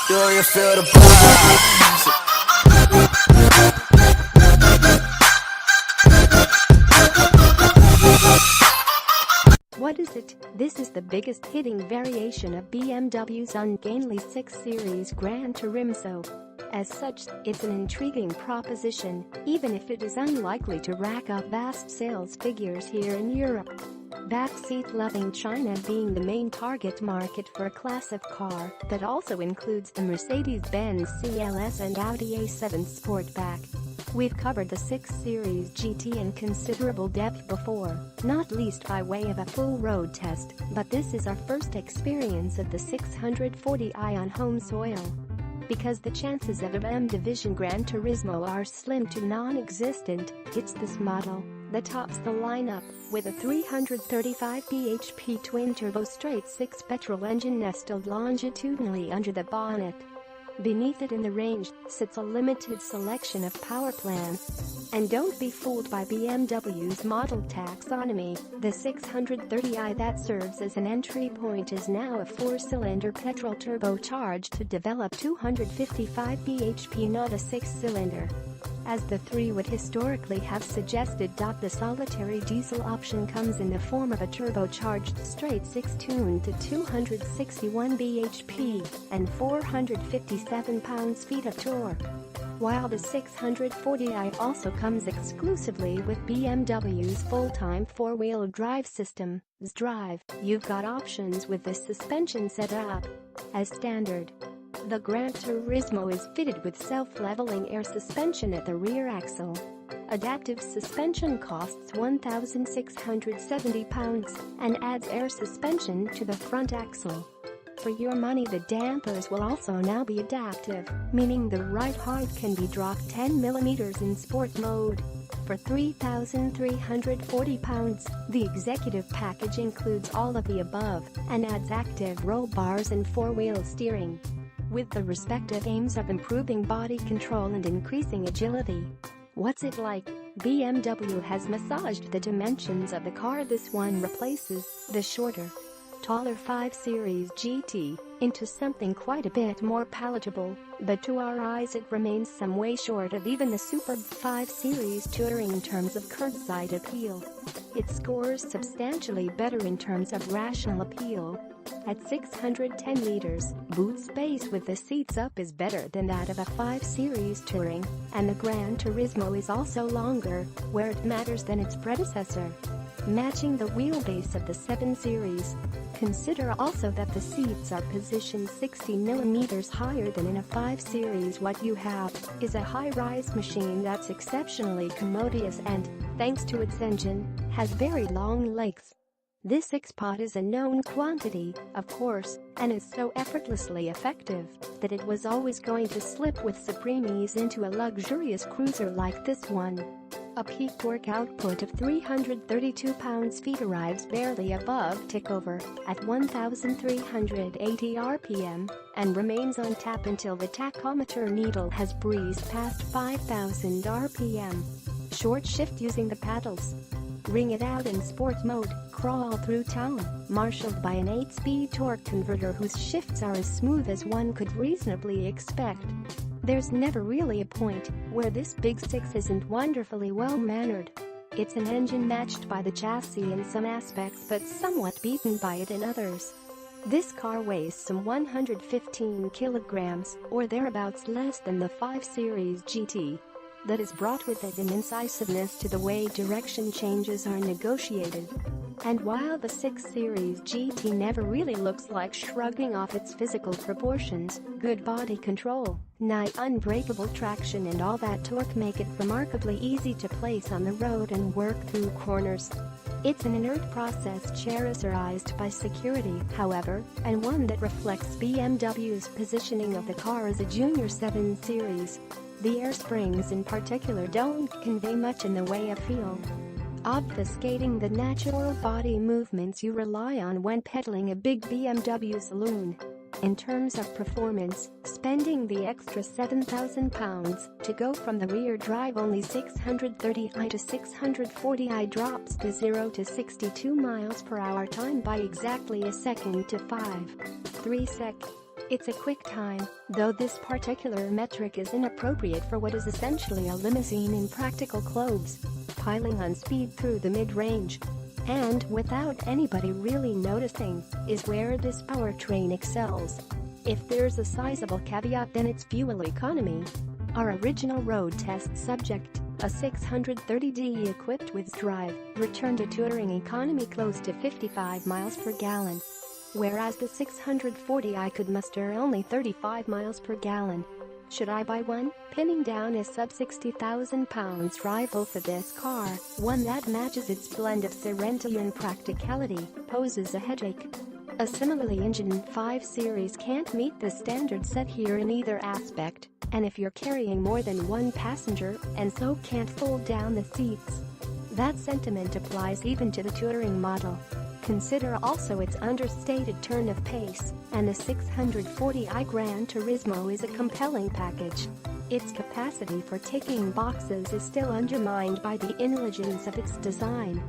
Do you feel the buzz? What is it? This is the biggest hitting variation of BMW's ungainly 6 Series Gran Turismo. As such, it's an intriguing proposition, even if it is unlikely to rack up vast sales figures here in Europe. Backseat-loving China being the main target market for a class of car that also includes the Mercedes-Benz CLS and Audi A7 Sportback. We've covered the 6 Series GT in considerable depth before, not least by way of a full road test, but this is our first experience of the 640i on home soil. Because the chances of a M Division Gran Turismo are slim to non-existent, it's this model that tops the lineup, with a 335 bhp twin-turbo straight-six petrol engine nestled longitudinally under the bonnet. Beneath it in the range sits a limited selection of power plans. And don't be fooled by BMW's model taxonomy. The 630i that serves as an entry point is now a 4-cylinder petrol turbocharged to develop 255 bhp, not a 6-cylinder. As the 3 would historically have suggested. The solitary diesel option comes in the form of a turbocharged straight-six tuned to 261 bhp and 457 pounds-feet of torque. While the 640i also comes exclusively with BMW's full-time four-wheel drive system, xDrive, you've got options with this suspension setup. As standard, the Gran Turismo is fitted with self-leveling air suspension at the rear axle. Adaptive suspension costs £1,670 and adds air suspension to the front axle. For your money, the dampers will also now be adaptive, meaning the ride height can be dropped 10 mm in sport mode. For £3,340, the executive package includes all of the above and adds active roll bars and four-wheel steering, with the respective aims of improving body control and increasing agility. What's it like? BMW has massaged the dimensions of the car. This one replaces the shorter, taller 5 Series GT into something quite a bit more palatable, but to our eyes it remains some way short of even the superb 5 Series Touring in terms of curbside appeal. It scores substantially better in terms of rational appeal. At 610 liters, boot space with the seats up is better than that of a 5 Series Touring, and the Gran Turismo is also longer, where it matters, than its predecessor, matching the wheelbase of the 7 Series. Consider also that the seats are positioned 60 mm higher than in a 5 Series. What you have is a high-rise machine that's exceptionally commodious and, thanks to its engine, has very long legs. This X-Pod is a known quantity, of course, and is so effortlessly effective that it was always going to slip with supreme ease into a luxurious cruiser like this one. A peak torque output of 332 pounds-feet arrives barely above tickover at 1,380 RPM and remains on tap until the tachometer needle has breezed past 5,000 RPM. Short shift using the paddles. Ring it out in sport mode, crawl through town, marshaled by an 8-speed torque converter whose shifts are as smooth as one could reasonably expect. There's never really a point where this Big Six isn't wonderfully well-mannered. It's an engine matched by the chassis in some aspects but somewhat beaten by it in others. This car weighs some 115 kilograms, or thereabouts, less than the 5 Series GT. That has brought with it an incisiveness to the way direction changes are negotiated. And while the 6 Series GT never really looks like shrugging off its physical proportions, good body control, nigh unbreakable traction and all that torque make it remarkably easy to place on the road and work through corners. It's an inert process characterized by security, however, and one that reflects BMW's positioning of the car as a junior 7 Series. The air springs in particular don't convey much in the way of feel, obfuscating the natural body movements you rely on when pedaling a big BMW saloon. In terms of performance, spending the extra £7,000 to go from the rear drive only 630i to 640i drops the 0 to 62 miles per hour time by exactly a second to 5.3 seconds. It's a quick time, though this particular metric is inappropriate for what is essentially a limousine in practical clothes, piling on speed through the mid-range. And, without anybody really noticing, is where this powertrain excels. If there's a sizable caveat, then it's fuel economy. Our original road test subject, a 630D equipped with xDrive, returned a touring economy close to 55 miles per gallon. Whereas the 640i could muster only 35 miles per gallon. Should I buy one? Pinning down a sub £60,000 rival for this car, one that matches its blend of serenity and practicality, poses a headache. A similarly engined 5 Series can't meet the standard set here in either aspect, and if you're carrying more than one passenger and so can't fold down the seats, that sentiment applies even to the touring model. Consider also its understated turn of pace, and the 640i Gran Turismo is a compelling package. Its capacity for ticking boxes is still undermined by the inelegance of its design.